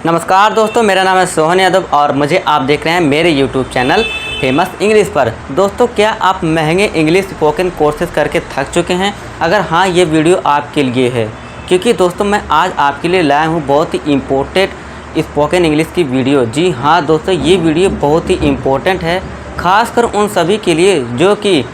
नमस्कार दोस्तों, मेरा नाम है सोहन यादव और मुझे आप देख रहे हैं मेरे YouTube चैनल फेमस इंग्लिश पर। दोस्तों, क्या आप महंगे इंग्लिश स्पोकन कोर्सेज करके थक चुके हैं? अगर हाँ, ये वीडियो आपके लिए है, क्योंकि दोस्तों मैं आज आपके लिए लाया हूँ बहुत ही इम्पोर्टेंट स्पोकन इंग्लिश की वीडियो। जी हाँ दोस्तों, ये वीडियो बहुत ही इम्पोर्टेंट है, ख़ासकर उन सभी के लिए जो कि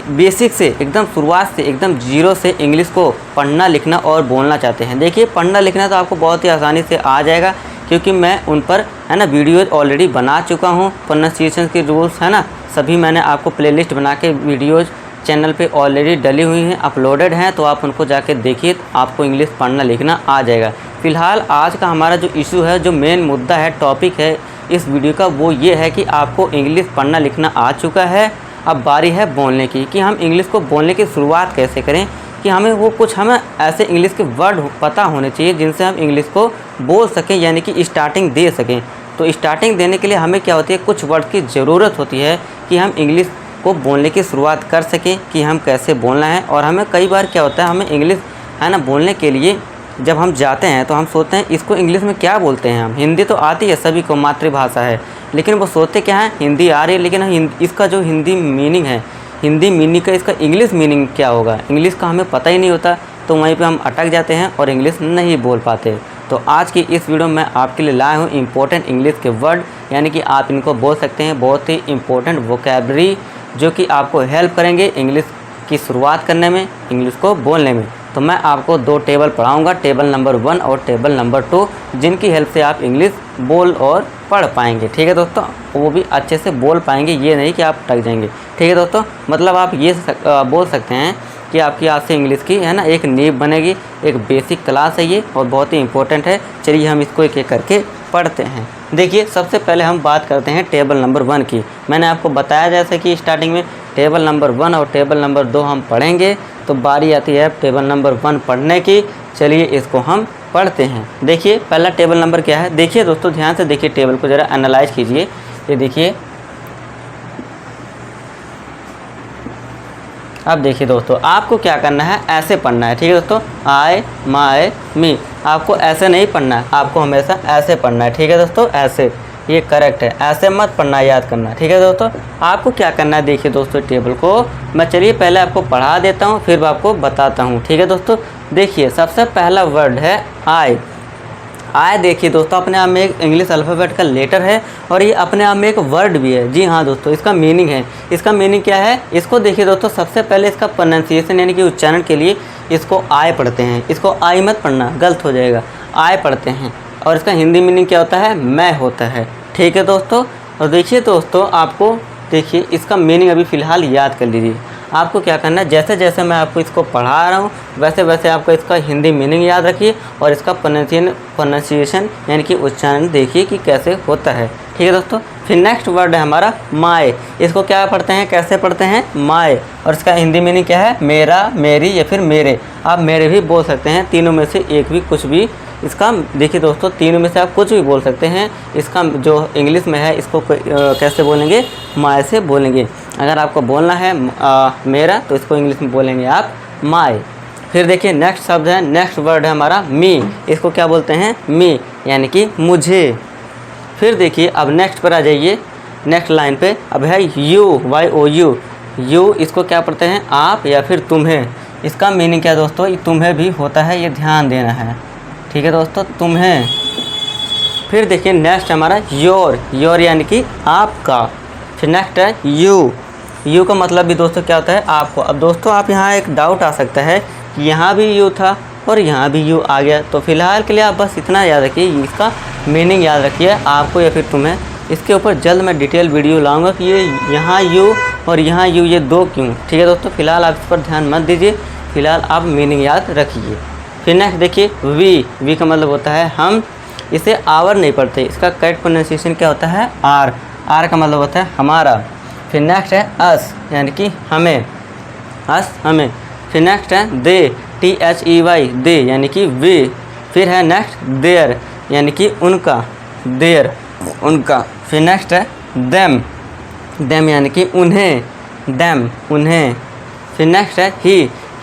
बेसिक से एकदम शुरुआत से एकदम जीरो से इंग्लिश को पढ़ना लिखना और बोलना चाहते हैं। देखिए, पढ़ना लिखना तो आपको बहुत ही आसानी से आ जाएगा, क्योंकि मैं उन पर है ना वीडियोज़ ऑलरेडी बना चुका हूँ। प्रोनाउंसिएशन के रूल्स है ना, सभी मैंने आपको प्लेलिस्ट बना के वीडियोज़ चैनल पे ऑलरेडी डली हुई हैं, अपलोडेड हैं, तो आप उनको जाके देखिए, आपको इंग्लिश पढ़ना लिखना आ जाएगा। फ़िलहाल आज का हमारा जो इशू है, जो मेन मुद्दा है, टॉपिक है इस वीडियो का, वो ये है कि आपको इंग्लिश पढ़ना लिखना आ चुका है, अब बारी है बोलने की, कि हम इंग्लिश को बोलने की शुरुआत कैसे करें, कि हमें ऐसे इंग्लिश के वर्ड पता होने चाहिए जिनसे हम इंग्लिश को बोल सकें, यानी कि स्टार्टिंग दे सकें। तो स्टार्टिंग देने के लिए हमें क्या होती है, कुछ वर्ड की ज़रूरत होती है कि हम इंग्लिश को बोलने की शुरुआत कर सकें, कि हम कैसे बोलना है। और हमें कई बार क्या होता है, हमें इंग्लिश है ना बोलने के लिए जब हम जाते हैं तो हम सोचते हैं इसको इंग्लिश में क्या बोलते हैं। हम हिंदी तो आती है, सभी को मातृभाषा है, लेकिन वो सोचते क्या है, हिंदी आ रही है, लेकिन इसका जो हिंदी मीनिंग है, हिंदी मीनिंग का इसका इंग्लिश मीनिंग क्या होगा, इंग्लिश का हमें पता ही नहीं होता। तो वहीं पे हम अटक जाते हैं और इंग्लिश नहीं बोल पाते। तो आज की इस वीडियो में आपके लिए लाया हूँ इंपॉर्टेंट इंग्लिश के वर्ड, यानी कि आप इनको बोल सकते हैं, बहुत ही इंपॉर्टेंट वोकैबलरी जो कि आपको हेल्प करेंगे इंग्लिश की शुरुआत करने में, इंग्लिश को बोलने में। तो मैं आपको दो टेबल पढ़ाऊँगा, टेबल नंबर 1 और टेबल नंबर 2, जिनकी हेल्प से आप इंग्लिश बोल और पढ़ पाएंगे। ठीक है दोस्तों, वो भी अच्छे से बोल पाएंगे, ये नहीं कि आप अटक जाएंगे। ठीक है दोस्तों, मतलब आप ये बोल सकते हैं कि आपकी आज से इंग्लिश की है ना एक नींव बनेगी, एक बेसिक क्लास है ये, और बहुत ही इंपॉर्टेंट है। चलिए हम इसको एक एक करके पढ़ते हैं। देखिए, सबसे पहले हम बात करते हैं टेबल नंबर 1 की। मैंने आपको बताया जैसे कि स्टार्टिंग में टेबल नंबर 1 और टेबल नंबर 2 हम पढ़ेंगे, तो बारी आती है टेबल नंबर 1 पढ़ने की। चलिए इसको हम पढ़ते हैं। देखिए, पहला टेबल नंबर क्या है। देखिए दोस्तों, ध्यान से देखिए, टेबल को ज़रा एनालाइज कीजिए। ये देखिए, अब देखिए दोस्तों, आपको क्या करना है, ऐसे पढ़ना है। ठीक है दोस्तों, आई माई मी, आपको ऐसे नहीं पढ़ना है, आपको हमेशा ऐसे पढ़ना है। ठीक है दोस्तों, ऐसे, ये करेक्ट है, ऐसे मत पढ़ना, याद करना। ठीक है दोस्तों, आपको क्या करना है, देखिए दोस्तों टेबल को मैं चलिए पहले आपको पढ़ा देता हूँ, फिर आपको बताता हूँ। ठीक है दोस्तों, देखिए सबसे पहला वर्ड है आई। आई देखिए दोस्तों, अपने आप में एक इंग्लिश अल्फ़ाबेट का लेटर है, और ये अपने आप में एक वर्ड भी है। जी हाँ दोस्तों, इसका मीनिंग है। इसका मीनिंग क्या है, इसको देखिए दोस्तों, सबसे पहले इसका प्रोनाउंसिएशन यानी कि उच्चारण के लिए इसको आई पढ़ते हैं। इसको आई मत पढ़ना, गलत हो जाएगा, आई पढ़ते हैं। और इसका हिंदी मीनिंग क्या होता है, मैं होता है। ठीक है दोस्तों, और देखिए दोस्तों, आपको देखिए इसका मीनिंग अभी फ़िलहाल याद कर लीजिए। आपको क्या करना है, जैसे जैसे मैं आपको इसको पढ़ा रहा हूँ, वैसे वैसे आपको इसका हिंदी मीनिंग याद रखिए, और इसका प्रोनाउंसिएशन यानी कि उच्चारण देखिए कि कैसे होता है। ठीक है दोस्तों, फिर नेक्स्ट वर्ड है हमारा माय। इसको क्या पढ़ते हैं, कैसे पढ़ते हैं, माय, और इसका हिंदी मीनिंग क्या है, मेरा, मेरी या फिर मेरे। आप मेरे भी बोल सकते हैं, तीनों में से एक भी, कुछ भी इसका। देखिए दोस्तों, तीनों में से आप कुछ भी बोल सकते हैं। इसका जो इंग्लिश में है, इसको कैसे बोलेंगे, माय से बोलेंगे। अगर आपको बोलना है मेरा, तो इसको इंग्लिश में बोलेंगे आप माय। फिर देखिए नेक्स्ट शब्द है, नेक्स्ट वर्ड है हमारा मी। इसको क्या बोलते हैं, मी, यानी कि मुझे। फिर देखिए, अब नेक्स्ट पर आ जाइए, नेक्स्ट लाइन पे अब है यू, YOU। यू, इसको क्या पढ़ते हैं, आप या फिर तुम्हें। इसका मीनिंग क्या दोस्तों, ये तुम्हें भी होता है, ये ध्यान देना है। ठीक है दोस्तों, तुम्हें। फिर देखिए नेक्स्ट हमारा योर, योर यानी कि आपका। फिर नेक्स्ट है यू। यू का मतलब भी दोस्तों क्या होता है, आपको। अब दोस्तों, आप यहाँ एक डाउट आ सकता है कि यहाँ भी यू था और यहाँ भी यू आ गया, तो फिलहाल के लिए आप बस इतना याद रखिए, इसका मीनिंग याद रखिए, आपको या फिर तुम्हें। इसके ऊपर जल्द मैं डिटेल वीडियो लाऊंगा कि ये यहाँ यू और यहाँ यू, ये दो क्यों। ठीक है दोस्तों, फिलहाल आप इस पर ध्यान मत दीजिए, फिलहाल आप मीनिंग याद रखिए। फिर नेक्स्ट देखिए वी का मतलब होता है हम। इसे आवर नहीं पढ़ते, इसका करेक्ट प्रोनाउंसिएशन क्या होता है, आर। आर का मतलब होता है हमारा। फिर नेक्स्ट है अस, यानी कि हमें, अस, हमें। फिर नेक्स्ट है दे, THEY, दे यानी कि वे। फिर है नेक्स्ट देयर, यानी कि उनका, देयर, उनका। फिर नेक्स्ट है देम, देम यानी कि उन्हें, देम, उन्हें। फिर नेक्स्ट है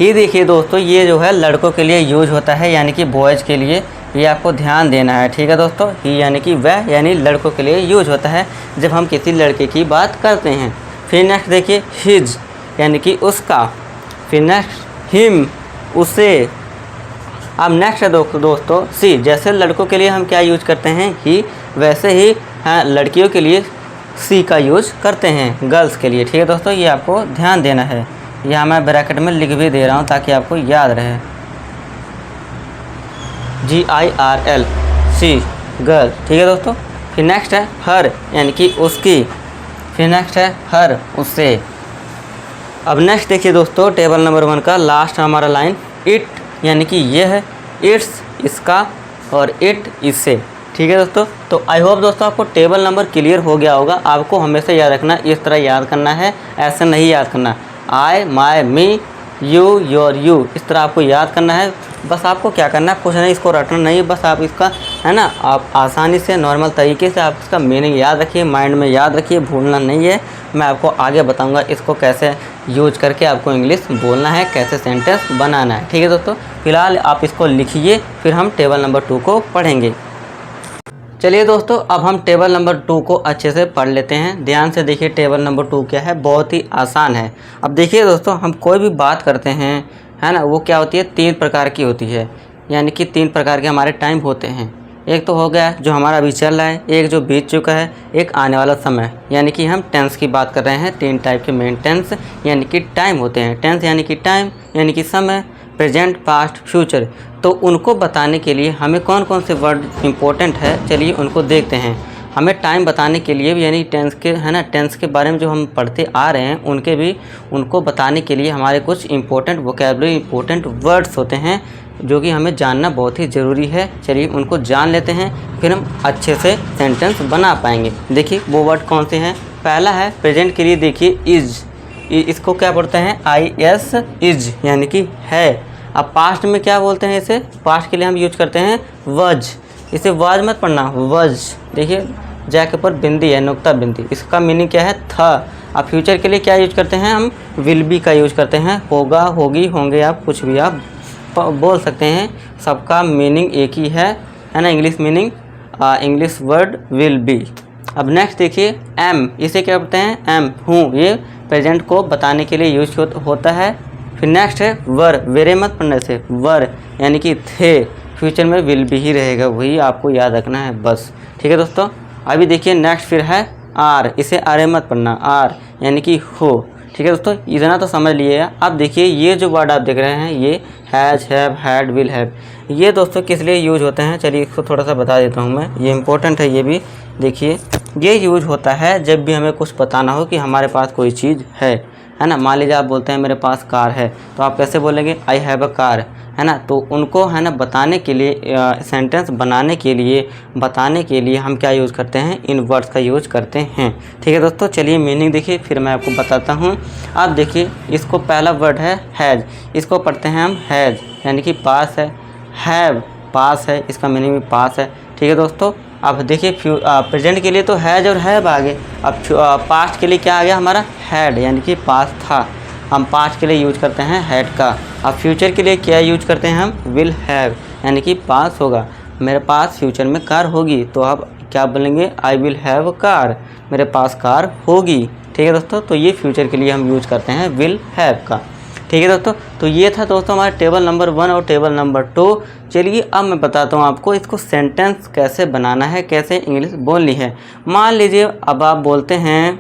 ही देखिए दोस्तों, ये जो है लड़कों के लिए यूज होता है, यानी कि बॉयज़ के लिए ये आपको ध्यान देना है, ठीक है दोस्तों। ही यानी कि वह यानी लड़कों के लिए यूज होता है जब हम किसी लड़के की बात करते हैं। फिर नेक्स्ट देखिए हिज यानी कि उसका। फिर नेक्स्ट हिम उसे। अब नेक्स्ट है दोस्तों सी। जैसे लड़कों के लिए हम क्या यूज करते हैं ही, वैसे ही लड़कियों के लिए सी का यूज करते हैं गर्ल्स के लिए, ठीक है दोस्तों। ये आपको ध्यान देना है, यहाँ मैं ब्रैकेट में लिख भी दे रहा हूँ ताकि आपको याद रहे। GIRL सी गर्ल, ठीक है दोस्तों। फिर नेक्स्ट है हर यानी कि उसकी। फिर नेक्स्ट है हर उससे। अब नेक्स्ट देखिए दोस्तों टेबल नंबर 1 का लास्ट हमारा लाइन इट यानी कि ये है, इट्स इसका और इट इससे, ठीक है दोस्तों। तो आई होप दोस्तों आपको टेबल नंबर क्लियर हो गया होगा। आपको हमेशा याद रखना, इस तरह याद करना है, ऐसे नहीं याद करना। आई माई मी यू योर यू, इस तरह आपको याद करना है। बस आपको क्या करना है, कुछ नहीं, इसको रटना नहीं, बस आप इसका है ना, आप आसानी से नॉर्मल तरीके से आप इसका मीनिंग याद रखिए, माइंड में याद रखिए, भूलना नहीं है। मैं आपको आगे बताऊंगा इसको कैसे यूज करके आपको इंग्लिश बोलना है, कैसे सेंटेंस बनाना है, ठीक है दोस्तों। फिलहाल आप इसको लिखिए, फिर हम टेबल नंबर 2 को पढ़ेंगे। चलिए दोस्तों अब हम टेबल नंबर 2 को अच्छे से पढ़ लेते हैं। ध्यान से देखिए टेबल नंबर 2 क्या है, बहुत ही आसान है। अब देखिए दोस्तों हम कोई भी बात करते हैं है ना, वो क्या होती है, 3 प्रकार की होती है, यानी कि 3 प्रकार के हमारे टाइम होते हैं। एक तो हो गया जो हमारा अभी चल रहा है, एक जो बीत चुका है, एक आने वाला समय, यानी कि हम टेंस की बात कर रहे हैं। 3 टाइप के मेन टेंस यानी कि टाइम होते हैं। टेंस यानी कि टाइम यानी कि समय, प्रेजेंट, पास्ट, फ्यूचर। तो उनको बताने के लिए हमें कौन कौन से वर्ड इंपॉर्टेंट है, चलिए उनको देखते हैं। हमें टाइम बताने के लिए भी यानी टेंस के है ना, टेंस के बारे में जो हम पढ़ते आ रहे हैं उनको बताने के लिए हमारे कुछ इंपॉर्टेंट वोकैबुलरी, इंपॉर्टेंट वर्ड्स होते हैं जो कि हमें जानना बहुत ही ज़रूरी है। चलिए उनको जान लेते हैं, फिर हम अच्छे से सेंटेंस बना पाएंगे। देखिए वो वर्ड कौन से हैं। पहला है प्रेजेंट के लिए, देखिए इज़, इसको क्या पढ़ते हैं, IS इज़ यानी कि है। अब पास्ट में क्या बोलते हैं इसे, पास्ट के लिए हम यूज करते हैं वज। इसे वाज मत पढ़ना, वज। देखिए जा के ऊपर बिंदी है, नुक्ता बिंदी, इसका मीनिंग क्या है, था। अब फ्यूचर के लिए क्या यूज करते हैं हम, विल बी का यूज करते हैं। होगा, होगी, होंगे, आप कुछ भी आप बोल सकते हैं, सबका मीनिंग एक ही है ना, English meaning, English word will be. अब नेक्स्ट देखिए एम, इसे क्या कहते हैं, एम हूँ, ये प्रेजेंट को बताने के लिए यूज होता है। फिर नेक्स्ट है वर, वेरे मत पढ़ने से, वर यानी कि थे, फ्यूचर में विल भी ही रहेगा, वही आपको याद रखना है बस, ठीक है दोस्तों। अभी देखिए नेक्स्ट फिर है आर, इसे आरे मत पढ़ना, आर यानी कि हो, ठीक है दोस्तों, इतना तो समझ लिए। अब देखिए ये जो वर्ड आप देख रहे हैं, ये has, have, had, will have, ये दोस्तों किस लिए यूज होते हैं, चलिए इसको थोड़ा सा बता देता हूँ मैं, ये इंपॉर्टेंट है ये भी। देखिए ये यूज होता है जब भी हमें कुछ बताना हो कि हमारे पास कोई चीज़ है ना। मान लीजिए आप बोलते हैं मेरे पास कार है, तो आप कैसे बोलेंगे, आई हैव अ कार, है ना। तो उनको है ना बताने के लिए, सेंटेंस बनाने के लिए, बताने के लिए हम क्या यूज़ करते हैं, इन वर्ड्स का यूज़ करते हैं, ठीक है दोस्तों। चलिए मीनिंग देखिए, फिर मैं आपको बताता हूँ। आप देखिए इसको पहला वर्ड है हैज़, इसको पढ़ते हैं हम हैज़ यानी कि पास है। हैव पास है, इसका मीनिंग भी पास है, ठीक है दोस्तों। अब देखिए प्रेजेंट के लिए तो हैज और हैव आ गए। अब पास्ट के लिए क्या आ गया हमारा, हैड यानी कि पास था, हम पास्ट के लिए यूज करते हैं हैड का। अब फ्यूचर के लिए क्या यूज करते हैं हम, विल हैव यानी कि पास होगा, मेरे पास फ्यूचर में कार होगी, तो आप क्या बोलेंगे, आई विल हैव कार, मेरे पास कार होगी, ठीक है दोस्तों। तो ये फ्यूचर के लिए हम यूज करते हैं विल हैव का, ठीक है दोस्तों। तो ये था दोस्तों हमारा टेबल नंबर 1 और टेबल नंबर 2। चलिए अब मैं बताता हूँ आपको इसको सेंटेंस कैसे बनाना है, कैसे इंग्लिश बोलनी है। मान लीजिए अब आप बोलते हैं,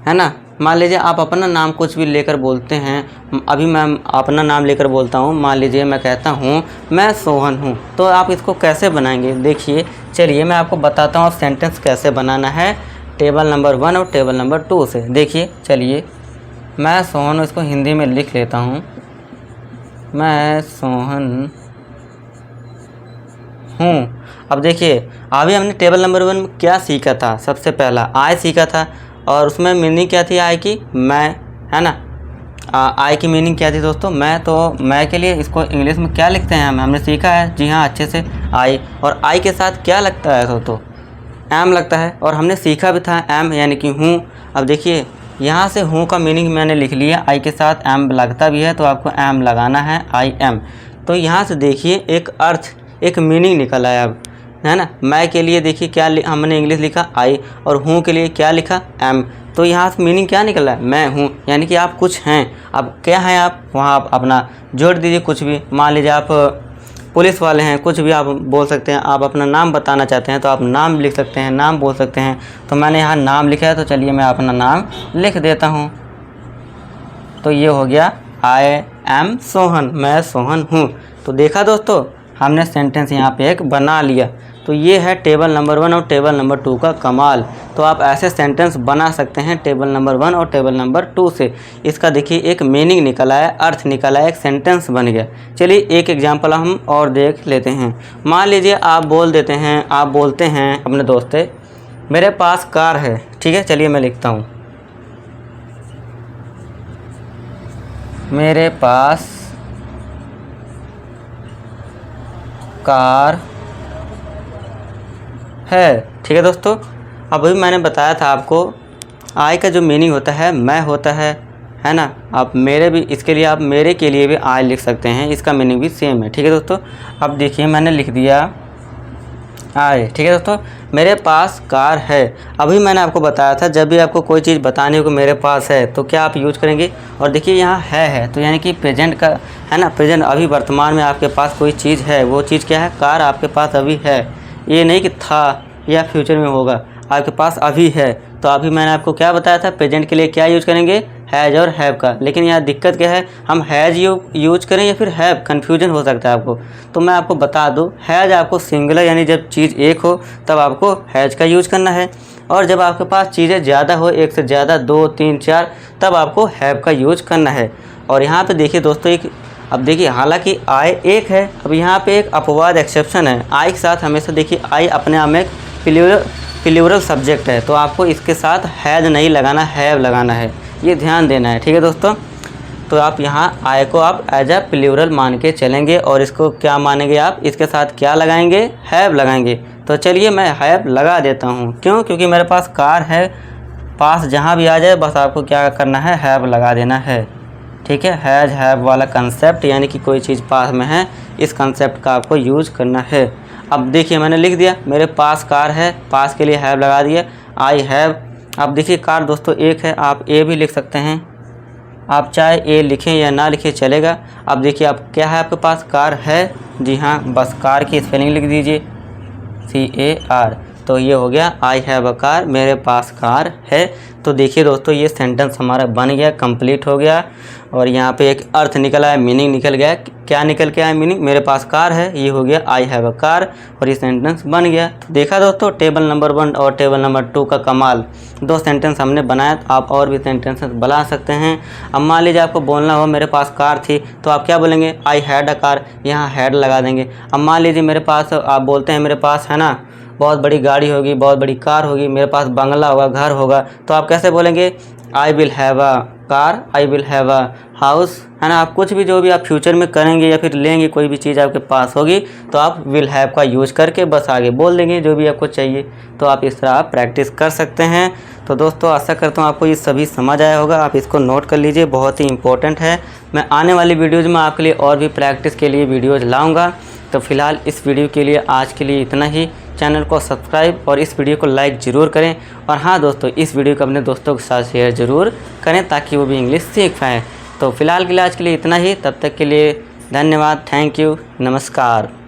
है ना, मान लीजिए आप अपना नाम कुछ भी लेकर बोलते हैं। अभी मैं अपना नाम लेकर बोलता हूँ, मान लीजिए मैं कहता हूँ मैं सोहन हूँ, तो आप इसको कैसे बनाएंगे, देखिए चलिए मैं आपको बताता हूँ सेंटेंस कैसे बनाना है टेबल नंबर 1 और टेबल नंबर 2 से। देखिए चलिए मैं सोहन हूँ, इसको हिंदी में लिख लेता हूँ, मैं सोहन हूँ। अब देखिए अभी हमने टेबल नंबर 1 में क्या सीखा था, सबसे पहला आई सीखा था, और उसमें मीनिंग क्या थी आई की, मैं, है ना। आई की मीनिंग क्या थी दोस्तों, मैं। तो मैं के लिए इसको इंग्लिश में क्या लिखते हैं हमने सीखा है, जी हाँ अच्छे से, आई। और आई के साथ क्या लगता है दोस्तों, एम लगता है, और हमने सीखा भी था एम यानी कि हूँ। अब देखिए यहाँ से हूँ का मीनिंग मैंने लिख लिया, आई के साथ एम लगता भी है, तो आपको एम लगाना है, आई एम। तो यहाँ से देखिए एक अर्थ एक मीनिंग निकल आया अब, है ना। मैं के लिए देखिए क्या हमने इंग्लिश लिखा आई, और हूँ के लिए क्या लिखा एम। तो यहाँ से मीनिंग क्या निकल रहा है, मैं हूँ, यानी कि आप कुछ हैं। अब क्या हैं आप, वहाँ आप अपना जोड़ दीजिए कुछ भी। मान लीजिए आप पुलिस वाले हैं, कुछ भी आप बोल सकते हैं। आप अपना नाम बताना चाहते हैं तो आप नाम लिख सकते हैं, नाम बोल सकते हैं। तो मैंने यहाँ नाम लिखा है, तो चलिए मैं अपना नाम लिख देता हूँ। तो ये हो गया आई एम सोहन, मैं सोहन हूँ। तो देखा दोस्तों, हमने सेंटेंस यहाँ पे एक बना लिया। तो ये है टेबल नंबर 1 और टेबल नंबर 2 का कमाल। तो आप ऐसे सेंटेंस बना सकते हैं टेबल नंबर 1 और टेबल नंबर 2 से। इसका देखिए एक मीनिंग निकल आया, अर्थ निकल आया, एक सेंटेंस बन गया। चलिए एक एग्जांपल हम और देख लेते हैं। मान लीजिए आप बोलते हैं अपने दोस्त से, मेरे पास कार है, ठीक है। चलिए मैं लिखता हूँ, मेरे पास कार है, ठीक है दोस्तों। अब अभी मैंने बताया था आपको, आई का जो मीनिंग होता है मैं होता है ना। आप मेरे भी, इसके लिए आप मेरे के लिए भी आई लिख सकते हैं, इसका मीनिंग भी सेम है, ठीक है दोस्तों। अब देखिए मैंने लिख दिया आई, ठीक है दोस्तों। मेरे पास कार है। अभी मैंने आपको बताया था जब भी आपको कोई चीज़ बतानी हो कि मेरे पास है, तो क्या आप यूज करेंगे। और देखिए यहाँ है तो यानी कि प्रेजेंट का है ना, प्रेजेंट, अभी वर्तमान में आपके पास कोई चीज़ है। वो चीज़ क्या है, कार आपके पास अभी है। ये नहीं कि था या फ्यूचर में होगा, आपके पास अभी है। तो अभी मैंने आपको क्या बताया था, प्रेजेंट के लिए क्या यूज करेंगे, हैज़ और हैव का। लेकिन यहाँ दिक्कत क्या है, हम हैज़ यूज करें या फिर हैव, कन्फ्यूजन हो सकता है आपको। तो मैं आपको बता दूँ, हैज़ आपको सिंगुलर यानी जब चीज़ एक हो तब आपको हैज़ का यूज करना है, और जब आपके पास चीज़ें ज़्यादा हो, एक से ज़्यादा, 2, 3, 4, तब आपको हैव का यूज करना है। और यहाँ पे देखिए दोस्तों, एक अब देखिए हालांकि आई एक है, अब यहाँ पे एक अपवाद एक्सेप्शन है। आई के साथ हमेशा देखिए, आई अपने आप में एक प्लूरल सब्जेक्ट है, तो आपको इसके साथ हैज़ नहीं लगाना, हैव लगाना है, ये ध्यान देना है, ठीक है दोस्तों। तो आप यहाँ आई को आप एज अ प्लूरल मान के चलेंगे, और इसको क्या मानेंगे आप, इसके साथ क्या लगाएंगे, हैव लगाएंगे। तो चलिए मैं हैव लगा देता हूँ, क्यों, क्योंकि मेरे पास कार है। पास जहाँ भी आ जाए बस आपको क्या करना है, हैव लगा देना है, ठीक है। हैज़ हैव वाला कंसेप्ट, यानी कि कोई चीज़ पास में है, इस कंसेप्ट का आपको यूज करना है। अब देखिए मैंने लिख दिया, मेरे पास कार है, पास के लिए हैव लगा दिया, आई हैव। अब देखिए कार दोस्तों एक है, आप ए भी लिख सकते हैं, आप चाहे ए लिखें या ना लिखें चलेगा। अब देखिए आप क्या है, आपके पास कार है, जी हाँ, बस कार की स्पेलिंग लिख दीजिए, CAR। तो ये हो गया आई हैव अ कार, मेरे पास कार है। तो देखिए दोस्तों, ये सेंटेंस हमारा बन गया, कंप्लीट हो गया। और यहाँ पे एक अर्थ निकल आया, मीनिंग निकल गया। क्या निकल के आया मीनिंग, मेरे पास कार है, ये हो गया आई हैव अ कार, और ये सेंटेंस बन गया। तो देखा दोस्तों, टेबल नंबर 1 और टेबल नंबर 2 का कमाल। 2 सेंटेंस हमने बनाया, तो आप और भी सेंटेंस बना सकते हैं। अब मान लीजिए आपको बोलना हो मेरे पास कार थी, तो आप क्या बोलेंगे, आई हैड अ कार, यहाँ हैड लगा देंगे। अब मान लीजिए मेरे पास, आप बोलते हैं मेरे पास है ना बहुत बड़ी गाड़ी होगी, बहुत बड़ी कार होगी, मेरे पास बंगला होगा, घर होगा, तो आप कैसे बोलेंगे, I will have a car, I will have a house, है ना। आप कुछ भी जो भी आप फ्यूचर में करेंगे या फिर लेंगे, कोई भी चीज़ आपके पास होगी, तो आप विल हैव का यूज करके बस आगे बोल देंगे जो भी आपको चाहिए। तो आप इस तरह आप प्रैक्टिस कर सकते हैं। तो दोस्तों आशा करता हूँ आपको ये सभी समझ आया होगा, आप इसको नोट कर लीजिए, बहुत ही इंपॉर्टेंट है। मैं आने वाली वीडियोज़ में आपके लिए और भी प्रैक्टिस के लिए वीडियोज़ लाऊँगा। तो फिलहाल इस वीडियो के लिए आज के लिए इतना ही। चैनल को सब्सक्राइब और इस वीडियो को लाइक ज़रूर करें। और हाँ दोस्तों, इस वीडियो को अपने दोस्तों के साथ शेयर ज़रूर करें ताकि वो भी इंग्लिश सीख पाएँ। तो फिलहाल के लिए आज के लिए इतना ही, तब तक के लिए धन्यवाद, थैंक यू, नमस्कार।